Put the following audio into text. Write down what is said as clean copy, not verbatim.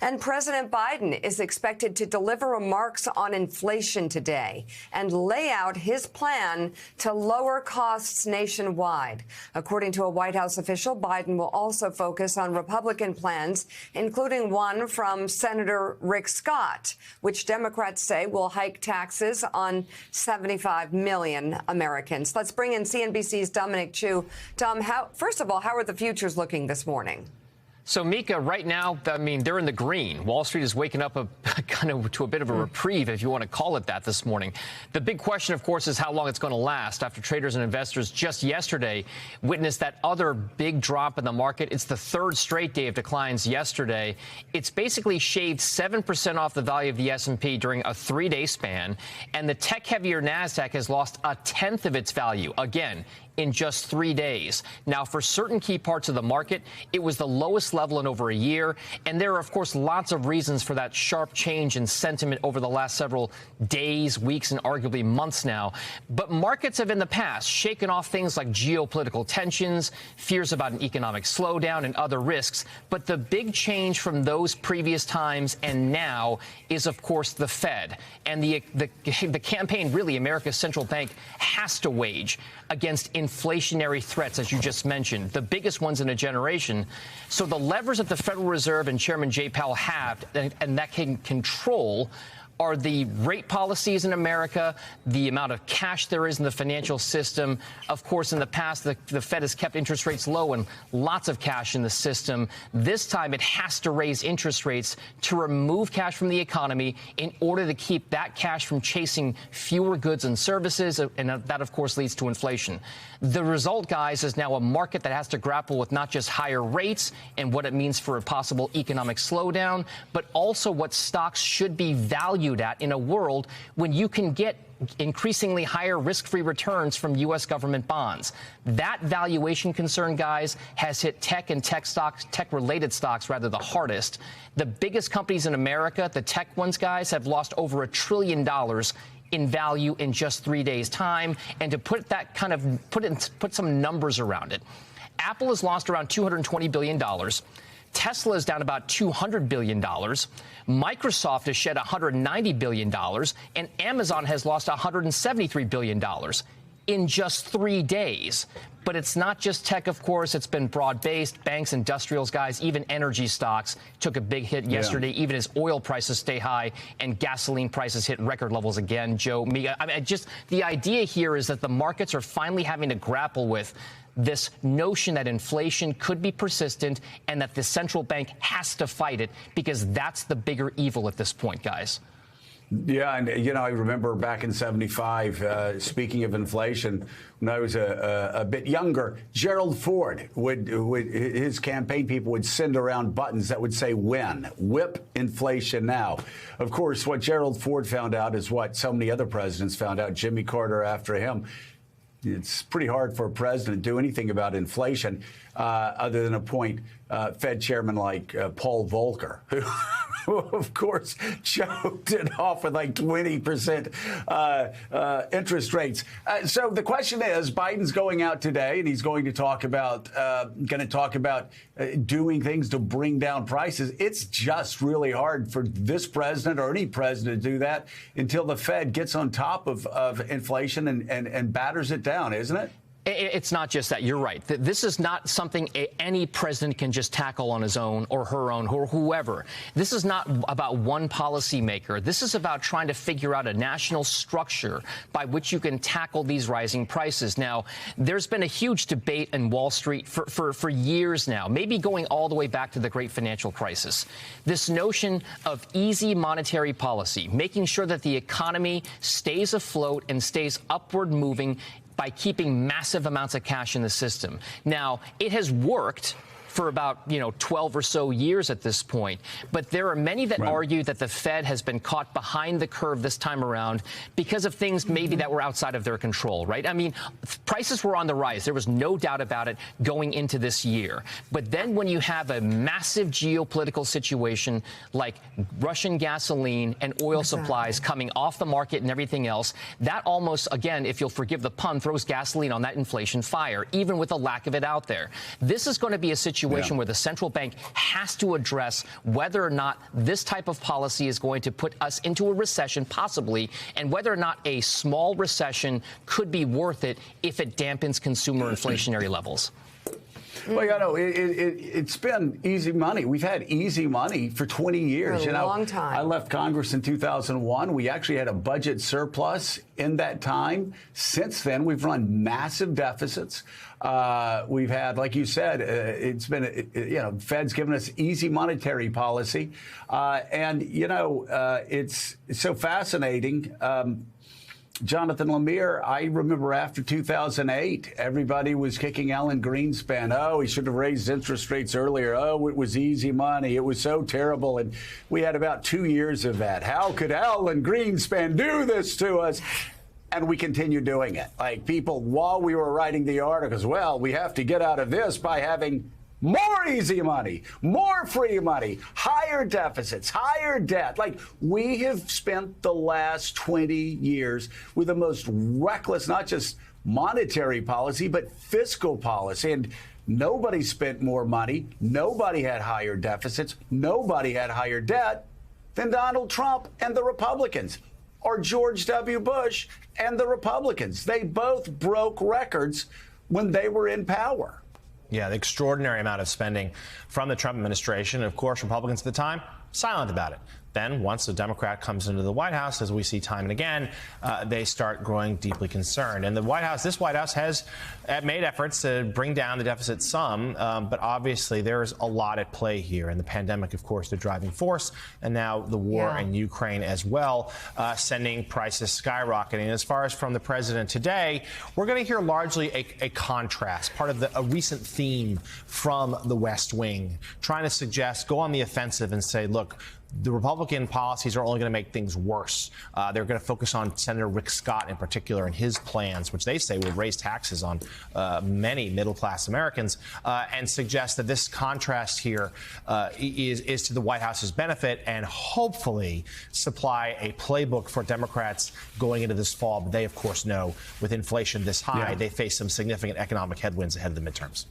And President Biden is expected to deliver remarks on inflation today and lay out his plan to lower costs nationwide. According to a White House official, Biden will also focus on Republican plans, including one from Senator Rick Scott, which Democrats say will hike taxes on 75 million Americans. Let's bring in CNBC's Dominic Chu. Dom, first of all, how are the futures looking this morning? So, Mika, right now, I mean, they're in the green. Wall Street is waking up kind of to a bit of a reprieve, if you want to call it that, this morning. The big question, of course, is how long it's going to last after traders and investors just yesterday witnessed that other big drop in the market. It's the third straight day of declines yesterday. It's basically shaved 7% off the value of the S&P during a 3-day span, and the tech-heavier NASDAQ has lost a tenth of its value. Again, in just 3 days. Now, for certain key parts of the market, it was the lowest level in over a year. And there are, of course, lots of reasons for that sharp change in sentiment over the last several days, weeks, and arguably months now. But markets have in the past shaken off things like geopolitical tensions, fears about an economic slowdown, and other risks. But the big change from those previous times and now is, of course, the Fed. And the campaign, really, America's central bank has to wage against inflationary threats, as you just mentioned, the biggest ones in a generation. So the levers that the Federal Reserve and Chairman Jay Powell have, and that can control, are the rate policies in America, the amount of cash there is in the financial system. Of course, in the past, the Fed has kept interest rates low and lots of cash in the system. This time, it has to raise interest rates to remove cash from the economy in order to keep that cash from chasing fewer goods and services, and that, of course, leads to inflation. The result, guys, is now a market that has to grapple with not just higher rates and what it means for a possible economic slowdown, but also what stocks should be valued at in a world when you can get increasingly higher risk-free returns from U.S. government bonds. That valuation concern, guys, has hit tech and tech-related stocks, rather, the hardest. The biggest companies in America, the tech ones, guys, have lost over $1 trillion in value in just 3 days' time. And to put that kind of put some numbers around it, Apple has lost around $220 billion. Tesla is down about $200 billion. Microsoft has shed $190 billion. And Amazon has lost $173 billion in just 3 days. But it's not just tech, of course. It's been broad-based. Banks, industrials, guys, even energy stocks took a big hit yesterday, even as oil prices stay high and gasoline prices hit record levels again. Joe, Mia, I mean, just the idea here is that the markets are finally having to grapple with this notion that inflation could be persistent and that the central bank has to fight it, because that's the bigger evil at this point, guys. Yeah, and, you know, I remember back in '75, speaking of inflation, when I was a bit younger, Gerald Ford his campaign people would send around buttons that would say "Win, whip inflation now." Of course, what Gerald Ford found out is what so many other presidents found out, Jimmy Carter after him. It's pretty hard for a president to do anything about inflation other than appoint Fed chairman like Paul Volcker, who, of course, choked it off with like 20% interest rates. So the question is, Biden's going out today, and he's going to talk about doing things to bring down prices. It's just really hard for this president or any president to do that until the Fed gets on top of inflation and batters it down, isn't it? It's not just that. You're right. This is not something any president can just tackle on his own or her own or whoever. This is not about one policymaker. This is about trying to figure out a national structure by which you can tackle these rising prices. Now, there's been a huge debate in Wall Street for years now, maybe going all the way back to the great financial crisis. This notion of easy monetary policy, making sure that the economy stays afloat and stays upward moving by keeping massive amounts of cash in the system. Now, it has worked for about, 12 or so years at this point. But there are many that argue that the Fed has been caught behind the curve this time around because of things maybe that were outside of their control, right? I mean, prices were on the rise. There was no doubt about it going into this year. But then when you have a massive geopolitical situation like Russian gasoline and oil supplies coming off the market and everything else, that almost, again, if you'll forgive the pun, throws gasoline on that inflation fire, even with a lack of it out there. This is going to be a situation situation where the central bank has to address whether or not this type of policy is going to put us into a recession, possibly, and whether or not a small recession could be worth it if it dampens consumer inflationary levels. Well, you know, it's been easy money. We've had easy money for 20 years. For a long time. I left Congress in 2001. We actually had a budget surplus in that time. Since then, we've run massive deficits. We've had, like you said, it's been, Fed's given us easy monetary policy. And, it's so fascinating. Jonathan Lemire, I remember after 2008, everybody was kicking Alan Greenspan. Oh, he should have raised interest rates earlier. Oh, it was easy money. It was so terrible. And we had about 2 years of that. How could Alan Greenspan do this to us? And we continue doing it. Like people, while we were writing the articles, well, we have to get out of this by having more easy money, more free money, higher deficits, higher debt. Like we have spent the last 20 years with the most reckless, not just monetary policy, but fiscal policy. And nobody spent more money. Nobody had higher deficits. Nobody had higher debt than Donald Trump and the Republicans, or George W. Bush and the Republicans. They both broke records when they were in power. Yeah, the extraordinary amount of spending from the Trump administration. Of course, Republicans at the time, silent about it. Then, once a Democrat comes into the White House, as we see time and again, they start growing deeply concerned. And this White House has made efforts to bring down the deficit some, but obviously there's a lot at play here. And the pandemic, of course, the driving force, and now the war in Ukraine as well, sending prices skyrocketing. As far as from the president today, we're going to hear largely a contrast, part of a recent theme from the West Wing, trying to suggest, go on the offensive and say, look, the Republican policies are only going to make things worse. They're going to focus on Senator Rick Scott in particular and his plans, which they say will raise taxes on many middle-class Americans, and suggest that this contrast here is to the White House's benefit and hopefully supply a playbook for Democrats going into this fall. But they, of course, know with inflation this high, they face some significant economic headwinds ahead of the midterms.